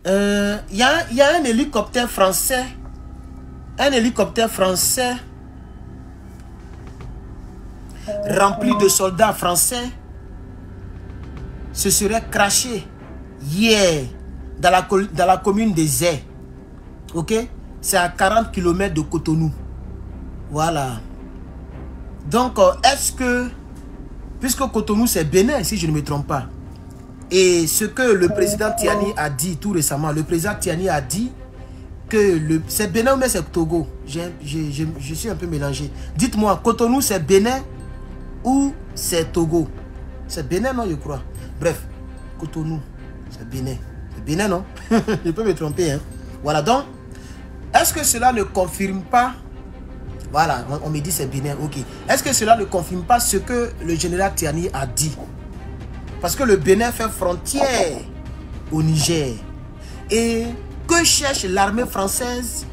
y a un hélicoptère français. Un hélicoptère français rempli de soldats français se serait crashé hier dans la commune de Zé. Ok? C'est à 40 km de Cotonou. Voilà. Donc, est-ce que, puisque Cotonou c'est Bénin, si je ne me trompe pas, et ce que le président Tiani a dit tout récemment, le président Tiani a dit que c'est Bénin ou c'est Togo? Je suis un peu mélangé. Dites-moi, Cotonou c'est Bénin ou c'est Togo? C'est Bénin, non, je crois. Bref, Cotonou, c'est Bénin. C'est Bénin, non? Je peux me tromper, hein. Voilà, donc, est-ce que cela ne confirme pas? Voilà, on me dit c'est Bénin, ok. Est-ce que cela ne confirme pas ce que le général Tiani a dit? Parce que le Bénin fait frontière au Niger. Et que cherche l'armée française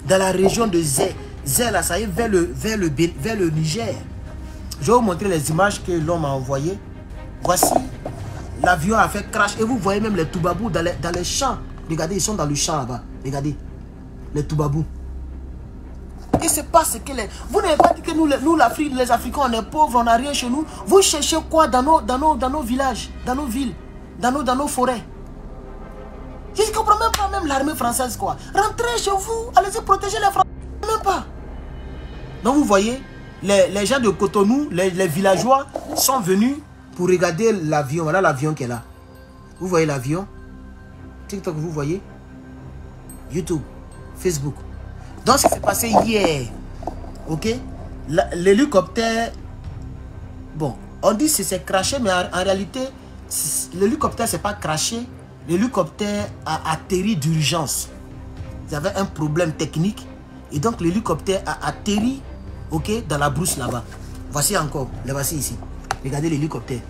dans la région de Zé? Zé, là, ça y est, vers le Niger. Je vais vous montrer les images que l'homme a envoyées. Voici, l'avion a fait crash. Et vous voyez même les Toubabous dans les champs. Regardez, ils sont dans le champ là-bas. Regardez, les Toubabous. Et c'est pas ce que les... Vous n'avez pas dit que nous l'Afrique, les Africains, on est pauvres, on n'a rien chez nous. Vous cherchez quoi dans nos villages, dans nos villes, dans nos forêts? Je ne comprends même pas, même l'armée française, quoi. Rentrez chez vous, allez-y protéger les Français. Même pas. Donc vous voyez, les gens de Cotonou, les villageois sont venus pour regarder l'avion. Voilà l'avion qui est là. Vous voyez l'avion? TikTok, vous voyez? YouTube, Facebook. Donc, ce qui s'est passé hier, ok? L'hélicoptère, bon, on dit que c'est craché, mais en réalité, l'hélicoptère, c'est pas craché. L'hélicoptère a atterri d'urgence. Il y avait un problème technique. Et donc, l'hélicoptère a atterri, ok, dans la brousse là-bas. Voici encore, le voici ici. Regardez l'hélicoptère.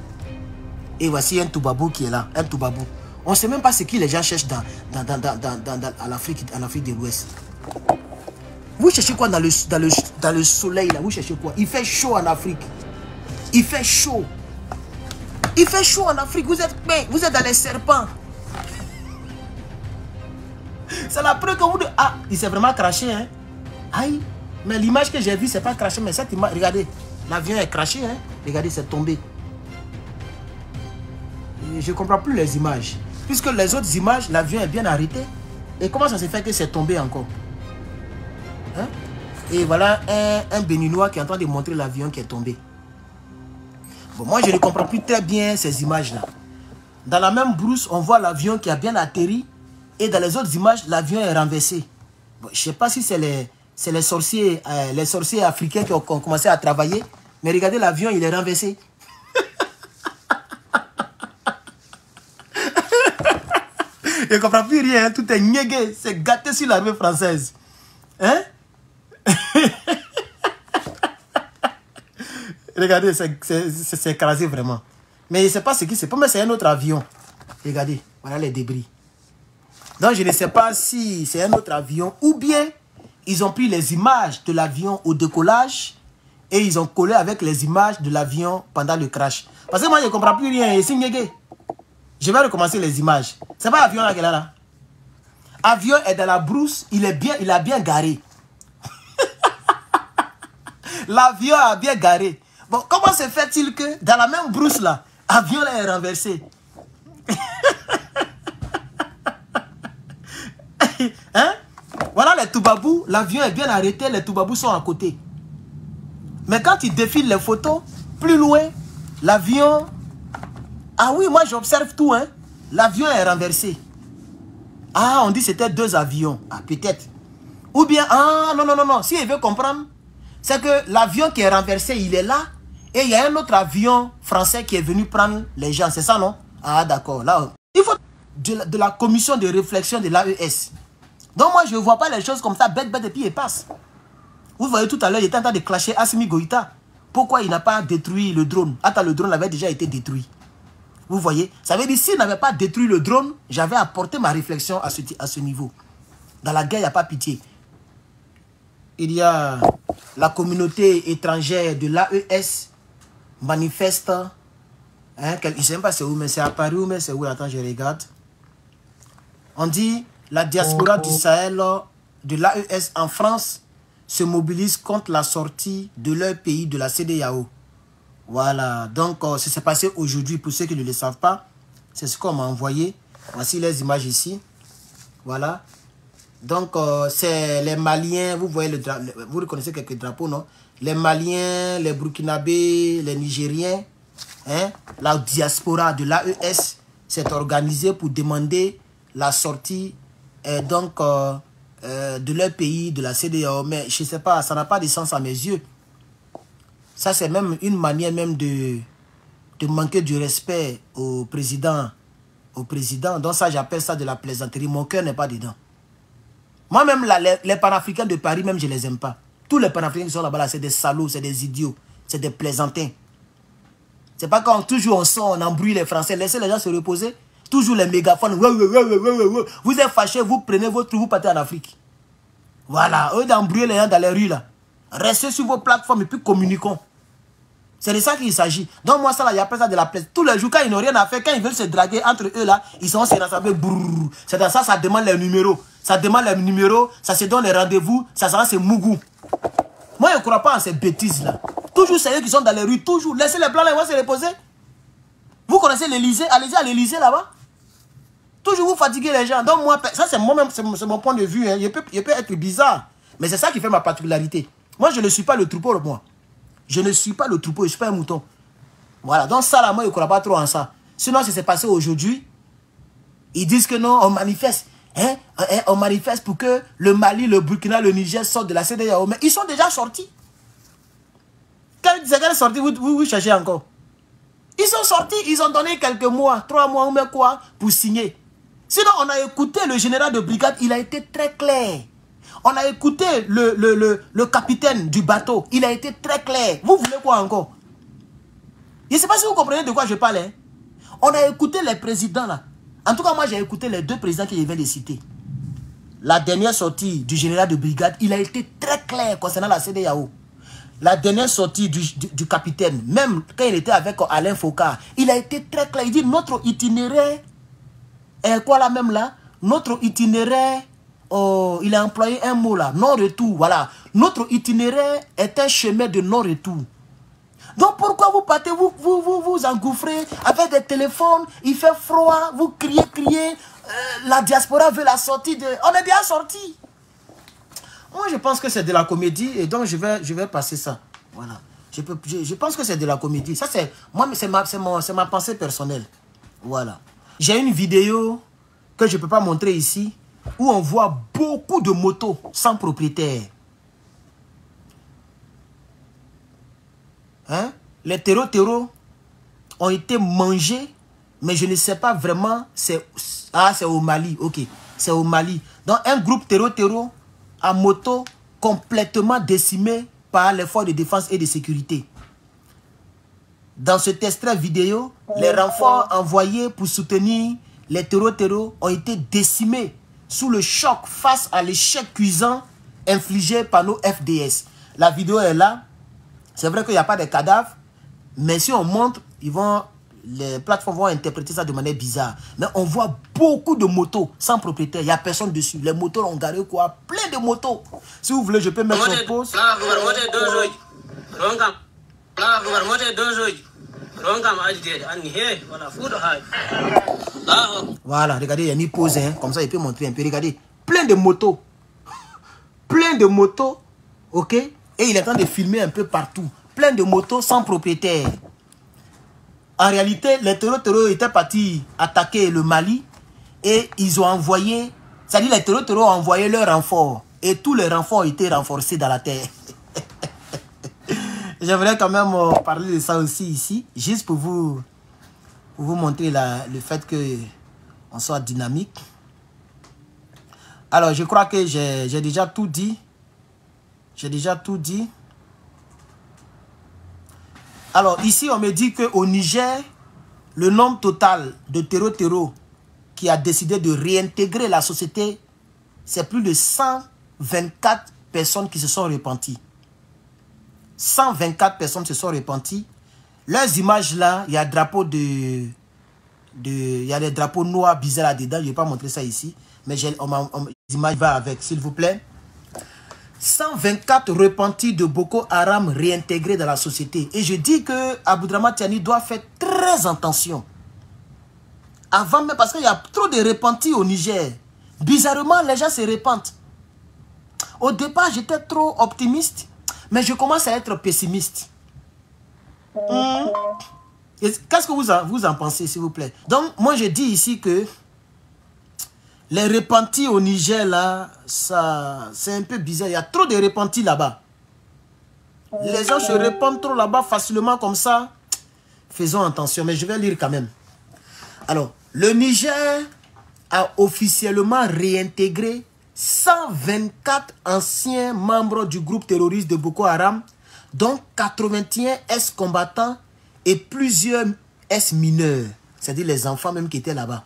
Et voici un Toubabou qui est là, un Toubabou. On ne sait même pas ce que les gens cherchent en Afrique de l'Ouest. Vous cherchez quoi dans le soleil là? Vous cherchez quoi? Il fait chaud en Afrique. Il fait chaud. Il fait chaud en Afrique. Vous êtes dans les serpents. C'est la preuve que vous... Ah, il s'est vraiment craché, hein? Aïe. Mais l'image que j'ai vue, c'est pas craché. Mais cette image, regardez. L'avion est craché, hein? Regardez, c'est tombé. Je ne comprends plus les images. Puisque les autres images, l'avion est bien arrêté. Et comment ça se fait que c'est tombé encore? Hein? Et voilà un Béninois qui est en train de montrer l'avion qui est tombé. Bon, moi, je ne comprends plus très bien ces images-là. Dans la même brousse, on voit l'avion qui a bien atterri. Et dans les autres images, l'avion est renversé. Bon, je ne sais pas si c'est les sorciers africains qui ont commencé à travailler. Mais regardez, l'avion, il est renversé. Je ne comprends plus rien. Hein? Tout est niégué. C'est gâté sur l'armée française. Hein? Regardez, c'est écrasé vraiment. Mais je ne sais pas ce qui se passe, mais c'est un autre avion. Regardez, voilà les débris. Donc je ne sais pas si c'est un autre avion ou bien ils ont pris les images de l'avion au décollage et ils ont collé avec les images de l'avion pendant le crash. Parce que moi je ne comprends plus rien. Je vais recommencer les images. C'est pas l'avion là qui est là. L'avion est dans la brousse, il a bien garé. L'avion a bien garé. Bon, comment se fait-il que dans la même brousse là, l'avion là est renversé? Hein? Voilà les Toubabous, l'avion est bien arrêté, les Toubabous sont à côté. Mais quand ils défilent les photos, plus loin, l'avion... Ah oui, moi j'observe tout, hein. L'avion est renversé. Ah, on dit que c'était deux avions. Ah, peut-être. Ou bien, ah, non. Si il veut comprendre, c'est que l'avion qui est renversé, il est là. Et il y a un autre avion français qui est venu prendre les gens. C'est ça, non? Ah, d'accord. Là, il faut de la commission de réflexion de l'AES. Donc, moi, je ne vois pas les choses comme ça, bête, et puis il passe. Vous voyez, tout à l'heure, il était en train de clasher Assimi Goïta. Pourquoi il n'a pas détruit le drone? Attends, le drone avait déjà été détruit. Vous voyez? Ça veut dire, s'il n'avait pas détruit le drone, j'avais apporté ma réflexion à ce niveau. Dans la guerre, il n'y a pas pitié. Il y a la communauté étrangère de l'AES manifeste. Hein, je ne sais pas c'est où, mais c'est à Paris ou mais c'est où? Attends, je regarde. On dit la diaspora du Sahel de l'AES en France se mobilise contre la sortie de leur pays de la CEDEAO. Voilà, donc ça s'est passé aujourd'hui pour ceux qui ne le savent pas. C'est ce qu'on m'a envoyé. Voici les images ici. Voilà. Donc c'est les Maliens, vous voyez vous reconnaissez quelques drapeaux, non? Les Maliens, les Burkinabés, les Nigériens, hein? La diaspora de l'AES s'est organisée pour demander la sortie de leur pays, de la CEDEAO. Mais je ne sais pas, ça n'a pas de sens à mes yeux. Ça, c'est même une manière même de manquer du respect au président. Donc ça, j'appelle ça de la plaisanterie. Mon cœur n'est pas dedans. Moi-même, les panafricains de Paris, même, je ne les aime pas. Tous les panafricains qui sont là-bas, c'est des salauds, c'est des idiots, c'est des plaisantins. C'est pas quand toujours on sort, on embrouille les Français. Laissez les gens se reposer. Toujours les mégaphones. Vous êtes fâchés, vous prenez votre trou, vous partez en Afrique. Voilà, eux d'embrouiller les gens dans les rues là. Restez sur vos plateformes et puis communiquons. C'est de ça qu'il s'agit. Donc moi ça là, j'appelle ça de la plaisir. Tous les jours quand ils n'ont rien à faire, quand ils veulent se draguer entre eux là, ils sont rassemblés. C'est dans ça, ça demande les numéros. Ça demande les numéros, ça se donne les rendez-vous, ça sera ces mougous. Moi je ne crois pas en ces bêtises là. Toujours c'est eux qui sont dans les rues, toujours. Laissez les blancs là, ils vont se reposer. Vous connaissez l'Élysée, allez-y à l'Élysée là-bas. Toujours vous fatiguez les gens. Donc moi, ça c'est moi-même, c'est mon point de vue. Hein. Je peux être bizarre, mais c'est ça qui fait ma particularité. Moi je ne suis pas le troupeau, moi. Je ne suis pas le troupeau, je ne suis pas un mouton. Voilà, donc ça là, moi je ne crois pas trop en ça. Sinon, ça s'est passé aujourd'hui. Ils disent que non, on manifeste. Hein? On manifeste pour que le Mali, le Burkina, le Niger sortent de la CEDEAO. Mais ils sont déjà sortis. Quand ils sont sortis, vous cherchez encore. Ils sont sortis, ils ont donné quelques mois, 3 mois ou même quoi, pour signer. Sinon, on a écouté le général de brigade, il a été très clair. On a écouté le capitaine du bateau, il a été très clair. Vous voulez quoi encore? Je ne sais pas si vous comprenez de quoi je parle. Hein? On a écouté les présidents là. En tout cas, moi j'ai écouté les 2 présidents que je viens de citer. La dernière sortie du général de brigade, il a été très clair concernant la CEDEAO. La dernière sortie du capitaine, même quand il était avec Alain Foucault, il a été très clair. Il dit notre itinéraire, quoi là même là, notre itinéraire, il a employé un mot là, non-retour, voilà. Notre itinéraire est un chemin de non-retour. Donc pourquoi vous partez, vous engouffrez avec des téléphones, il fait froid, vous criez, la diaspora veut la sortie de... On est bien sorti. Moi je pense que c'est de la comédie et donc je vais passer ça. Voilà. Je pense que c'est de la comédie. Ça c'est... Moi c'est ma pensée personnelle. Voilà. J'ai une vidéo que je ne peux pas montrer ici où on voit beaucoup de motos sans propriétaire. Hein? Les terreaux ont été mangés, mais je ne sais pas vraiment. C'est au Mali. Ok, c'est au Mali. Donc un groupe terreau à moto complètement décimé par les forces de défense et de sécurité. Dans cet extrait vidéo, les renforts envoyés pour soutenir les terreaux ont été décimés sous le choc face à l'échec cuisant infligé par nos FDS. La vidéo est là. C'est vrai qu'il n'y a pas de cadavres, mais si on montre, les plateformes vont interpréter ça de manière bizarre. Mais on voit beaucoup de motos sans propriétaire, il n'y a personne dessus. Les motos ont garé quoi? Plein de motos. Si vous voulez, je peux mettre en pause. Voilà, regardez, il a mis pause, hein, comme ça il peut montrer un peu. Regardez, plein de motos. Plein de motos, ok? Et il est en train de filmer un peu partout. Plein de motos sans propriétaire. En réalité, les terreaux étaient partis attaquer le Mali. Et ils ont envoyé... C'est-à-dire les terreaux ont envoyé leurs renforts. Et tous les renforts ont été renforcés dans la terre. J'aimerais quand même parler de ça aussi ici. Juste pour vous montrer le fait qu'on soit dynamique. Alors, je crois que j'ai déjà tout dit. J'ai déjà tout dit. Alors, ici, on me dit qu'au Niger, le nombre total de terreaux qui a décidé de réintégrer la société, c'est plus de 124 personnes qui se sont repenties. 124 personnes se sont repenties. Leurs images là, il y a le drapeau de il y a des drapeaux noirs bizarres là-dedans. Je ne vais pas montrer ça ici. Mais l'image va avec, s'il vous plaît. 124 repentis de Boko Haram réintégrés dans la société. Et je dis que Aboudraman Tiani doit faire très attention. Avant même, parce qu'il y a trop de repentis au Niger. Bizarrement, les gens se repentent. Au départ, j'étais trop optimiste, mais je commence à être pessimiste. Qu'est-ce que vous en pensez, s'il vous plaît? Donc, moi, je dis ici que les repentis au Niger, là, c'est un peu bizarre. Il y a trop de repentis là-bas. Les gens se répandent trop là-bas facilement comme ça. Faisons attention, mais je vais lire quand même. Alors, le Niger a officiellement réintégré 124 anciens membres du groupe terroriste de Boko Haram, dont 81 ex-combattants et plusieurs ex-mineurs, c'est-à-dire les enfants même qui étaient là-bas.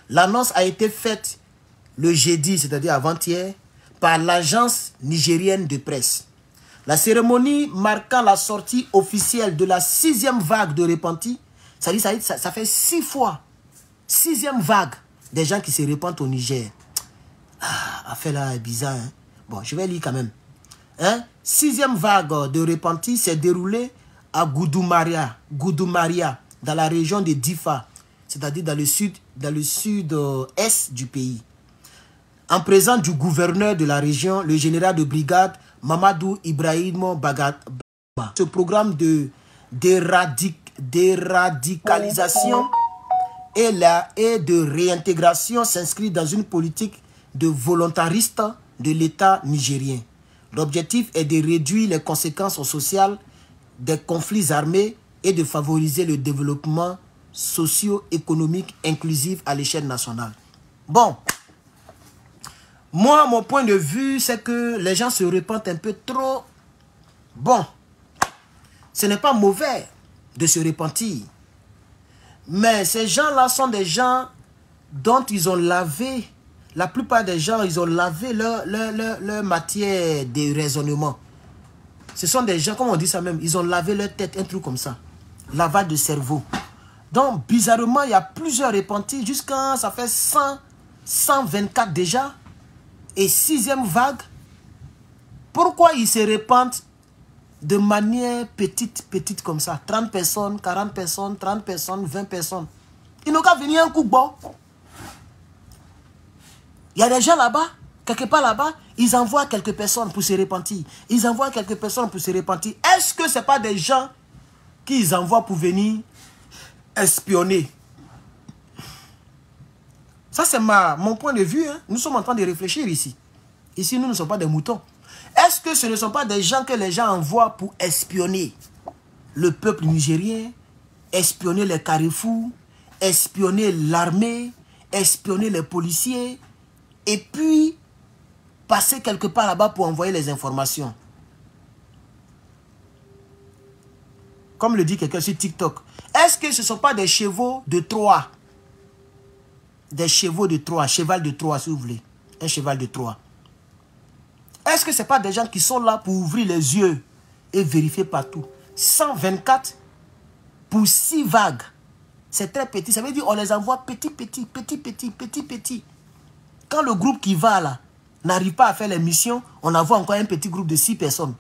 L'annonce a été faite le jeudi, c'est-à-dire avant-hier, par l'agence nigérienne de presse. La cérémonie marquant la sortie officielle de la 6e vague de repentis, ça fait 6 fois, 6e vague des gens qui se repentent au Niger. Affaire là est bizarre. Hein? Bon, je vais lire quand même. 6e vague de repentis s'est déroulée à Goudoumaria, dans la région de Difa, c'est-à-dire dans le sud-est du pays. En présence du gouverneur de la région, le général de brigade Mamadou Ibrahim Bagaba. Ce programme de déradicalisation et de réintégration s'inscrit dans une politique de volontariste de l'État nigérien. L'objectif est de réduire les conséquences sociales des conflits armés et de favoriser le développement socio-économique inclusif à l'échelle nationale. Bon, moi, mon point de vue, c'est que les gens se repentent un peu trop. Bon, ce n'est pas mauvais de se repentir. Mais ces gens-là sont des gens dont ils ont lavé. La plupart des gens, ils ont lavé leur matière de raisonnement. Ce sont des gens, comme on dit ça même, ils ont lavé leur tête, un truc comme ça. Lavage de cerveau. Donc, bizarrement, il y a plusieurs repentis. Jusqu'à, ça fait 124 déjà. Et 6e vague. Pourquoi ils se répandent de manière petite comme ça? 30 personnes, 40 personnes, 30 personnes, 20 personnes. Ils n'ont qu'à venir un coup bon. Il y a des gens là-bas, quelque part là-bas, ils envoient quelques personnes pour se repentir. Ils envoient quelques personnes pour se repentir. Est-ce que ce n'est pas des gens qu'ils envoient pour venir espionner? Ça, c'est mon point de vue. Hein. Nous sommes en train de réfléchir ici. Ici, nous ne sommes pas des moutons. Est-ce que ce ne sont pas des gens que les gens envoient pour espionner le peuple nigérien, espionner les carrefours, espionner l'armée, espionner les policiers, et puis passer quelque part là-bas pour envoyer les informations? Comme le dit quelqu'un sur TikTok. Est-ce que ce ne sont pas des chevaux de Troie? Des chevaux de Troie, cheval de Troie si vous voulez. Un cheval de Troie. Est-ce que ce n'est pas des gens qui sont là pour ouvrir les yeux et vérifier partout? 124 pour 6 vagues. C'est très petit. Ça veut dire qu'on les envoie petit. Quand le groupe qui va là n'arrive pas à faire les missions, on envoie encore un petit groupe de 6 personnes.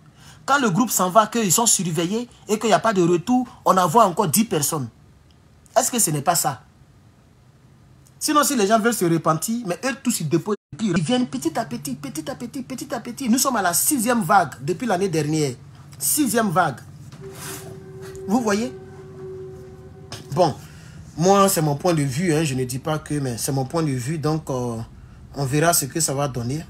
Quand le groupe s'en va, qu'ils sont surveillés et qu'il n'y a pas de retour, on envoie encore 10 personnes. Est-ce que ce n'est pas ça? Sinon, si les gens veulent se repentir, mais eux tous ils déposent, ils viennent petit à petit. Nous sommes à la 6e vague depuis l'année dernière. 6e vague. Vous voyez? Bon, moi c'est mon point de vue, hein, je ne dis pas que, mais c'est mon point de vue, donc on verra ce que ça va donner.